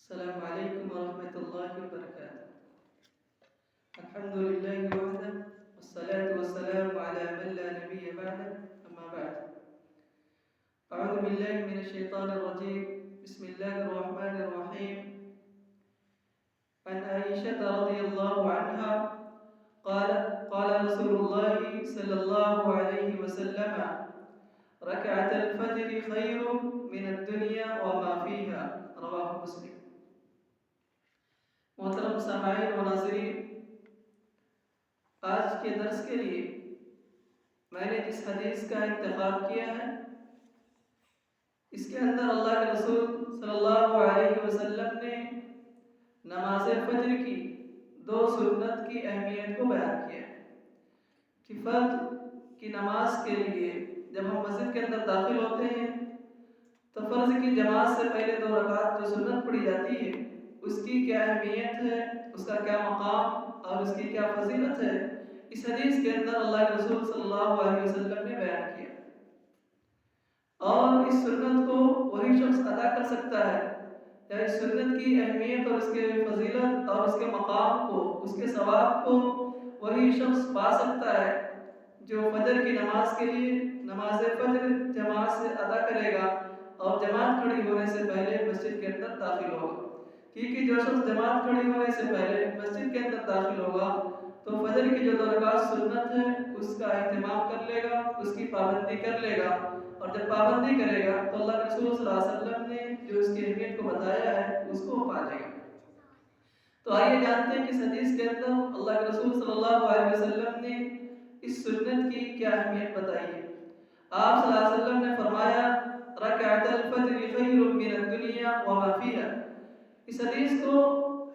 السلام عليكم ورحمة الله وبركاته. الحمد لله وحده والصلاة والسلام على من لا نبي بعده. أما بعد، أعوذ بالله من الشيطان الرجيم. بسم الله الرحمن الرحيم. عن عائشة رضي الله عنها قال رسول الله صلى الله عليه وسلم: ركعة الفجر خير من الدنيا وما فيها. رواه مسلم. محترم سامعین و ناظرین، آج کے درس کے لیے میں نے جس حدیث کا انتخاب کیا ہے، اس کے اندر اللہ کے رسول صلی اللہ علیہ وسلم نے نماز فجر کی دو سنت کی اہمیت کو بیان کیا ہے کہ فجر کی نماز کے لیے جب ہم مسجد کے اندر داخل ہوتے ہیں تو فرض کی جماعت سے پہلے 2 رکعت جو سنت پڑھی جاتی ہے، اس کی کیا اہمیت ہے، اس کا کیا مقام اور اس کی کیا فضیلت ہے، اس حدیث کے اندر اللہ کے رسول صلی اللہ علیہ وسلم نے بیان کیا. اور اس سنت کو وہی شخص ادا کر سکتا ہے یا اس سنت کی اہمیت اور اس کے فضیلت اور اس کے مقام کو، اس کے ثواب کو وہی شخص پا سکتا ہے جو فجر کی نماز کے لیے نماز فجر جماعت سے ادا کرے گا اور جماعت کھڑی ہونے سے پہلے مسجد کے اندر داخل ہوگا. کیونکہ جو شخص جماعت کھڑی ہونے سے پہلے مسجد کے اندر داخل ہوگا تو فجر کی جو 2 رکعت سنت ہے اس کا اہتمام کر لے گا، اس کی پابندی کر لے گا، اور جب پابندی کرے گا تو اللہ کے رسول صلی اللہ علیہ وسلم نے جو اس کی اہمیت کو بتایا ہے اس کو پا لے گا. تو آئیے جانتے ہیں کہ اس حدیث کے اندر اللہ کے رسول صلی اللہ علیہ وسلم نے اس سنت کی کیا اہمیت بتائی ہے. آپ صلی اللہ علیہ وسلم نے فرمایا: رکعت الفجر خیر من الدنیا وما فیہا. اس حدیث کو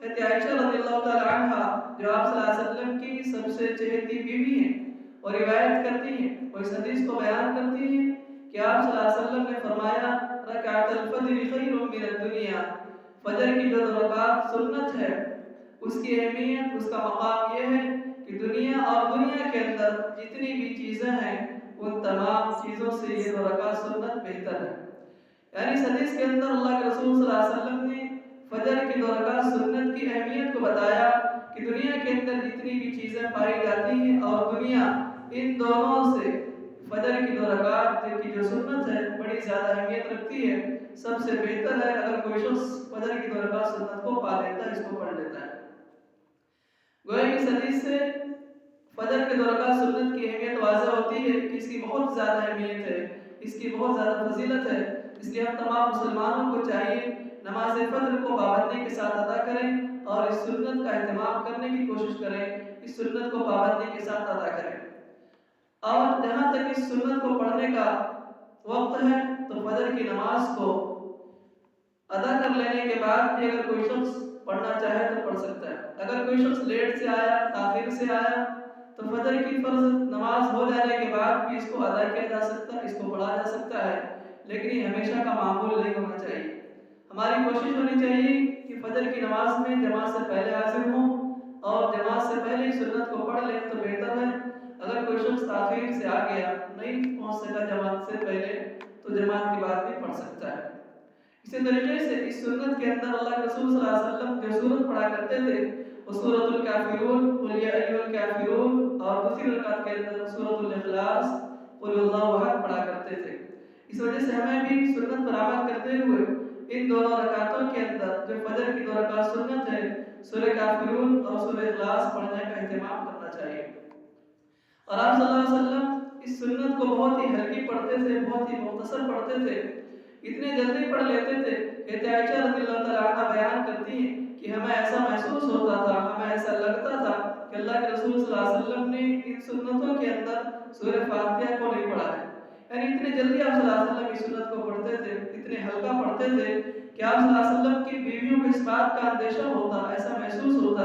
حضرت عائشہ رضی اللہ تعالی عنہ جو آپ صلی اللہ علیہ وسلم کی سب سے چہیتی بیوی ہیں اور روایت کرتی ہیں، وہ اس حدیث کو بیان کرتی ہیں کہ آپ صلی اللہ علیہ وسلم نے فرمایا: رکعت الفجر خیر من الدنیا. فجر کی جو 2 رکعت سنت ہے اس کی اہمیت، اس کا مقام یہ ہے کہ دنیا اور دنیا کے اندر جتنی بھی چیزیں ہیں ان تمام چیزوں سے یہ 2 رکعت سنت بہتر ہے. یعنی اس حدیث کے اندر اللہ کے رسول صلی اللہ علیہ وسلم نے فجر کی 2 رکعت سنت کی اہمیت کو بتایا کہ دنیا کے اندر جتنی بھی چیزیں پائی جاتی ہیں اور دنیا ان دونوں سے فجر کی 2 رکعت کی جو سنت ہے بڑی زیادہ اہمیت رکھتی ہے. سب سے بہتر ہے اگر کوئی شخص فجر کی 2 رکعت سنت کو پا لیتا ہے، اس کو پڑھ لیتا ہے. گویا کہ اس حدیث سے فجر کی 2 رکعت سنت کی اہمیت واضح ہوتی ہے کہ اس کی بہت زیادہ اہمیت ہے، اس کی بہت زیادہ فضیلت ہے. اس لیے ہم تمام مسلمانوں کو چاہیے نماز فجر کو پابندی کے ساتھ ادا کریں اور اس سنت کا اہتمام کرنے کی کوشش کریں، اس سنت کو پابندی کے ساتھ ادا کریں. اور جہاں تک اس سنت کو پڑھنے کا وقت ہے تو فجر کی نماز کو ادا کر لینے کے بعد بھی اگر کوئی شخص پڑھنا چاہے تو پڑھ سکتا ہے. اگر کوئی شخص لیٹ سے آیا، تاخیر سے آیا تو فجر کی فرض نماز ہو جانے کے بعد بھی اس کو ادا کیا جا سکتا ہے، اس کو پڑھا جا سکتا ہے، لیکن یہ ہمیشہ کا معمول نہیں ہونا چاہیے. ہماری کوشش ہونی چاہیے کہ فجر کی نماز میں جماعت سے پہلے حاضر ہوں اور جماعت سے پہلے ہی سنت کو پڑھ لیں تو بہتر ہے. اگر کوئی شخص تاخیر سے آ گیا، نہیں پہنچ سکا جماعت سے پہلے، تو جماعت کے بعد بھی پڑھ سکتا ہے. اسی طریقے سے اس سنت کے اندر اللہ کے رسول صلی اللہ علیہ وسلم جو سورت پڑھا کرتے تھے وہ سورۃ الکافرون، قل یا ایھا الکافرون، اور دوسری رکعت کے اندر سورۃ الاخلاص، قل اللہ احد پڑھا کرتے تھے. اس وجہ سے ہمیں بھی سنت پر عمل کرتے ہوئے ان دونوں رکعتوں کے اندر جو فجر کی 2 رکعت سنت ہے سورہ کافرون اور سورہ اخلاص پڑھنے کا اہتمام کرنا چاہیے. اور آپ صلی اللہ علیہ وسلم اس سنت کو بہت ہی ہلکی پڑھتے تھے، بہت ہی مختصر پڑھتے تھے، اتنے جلدی پڑھ لیتے تھے. حضرت عائشہ رضی اللہ تعالی عنہ بیان کرتی ہیں کہ ہمیں ایسا محسوس ہوتا تھا، ہمیں ایسا لگتا تھا کہ اللہ کے رسول صلی اللہ علیہ وسلم نے ان سنتوں کے اندر سورہ فاتحہ کو نہیں پڑھا ہے. یعنی اتنے جلدی آپ صلی اللہ علیہ وسلم اس سنت کو پڑھتے تھے، اتنے ہلکا پڑھتے تھے کہ آپ صلی اللہ علیہ وسلم کی بیویوں کو اس بات کا اندیشہ ہوتا، ایسا محسوس ہوتا،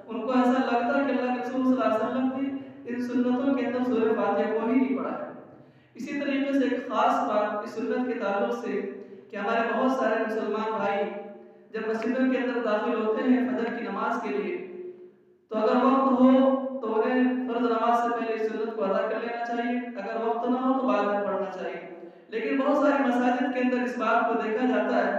ان کو ایسا لگتا کہ اللہ کے رسول صلی اللہ علیہ وسلم نے ان سنتوں کے اندر سورہ فاتحہ کو ہی نہیں پڑھا ہے. اسی طریقے سے ایک خاص بات اس سنت کے تعلق سے کہ ہمارے بہت سارے مسلمان بھائی جب مسجدوں کے اندر داخل ہوتے ہیں فجر کی نماز کے لیے تو اگر وقت ہو تو انہیں فرض نماز سے پہلے اس سنت کو ادا کر لینا چاہیے، اگر وقت نہ ہو تو بعد میں پڑھنا چاہیے. لیکن بہت ساری مساجد کے اندر اس بات کو دیکھا جاتا ہے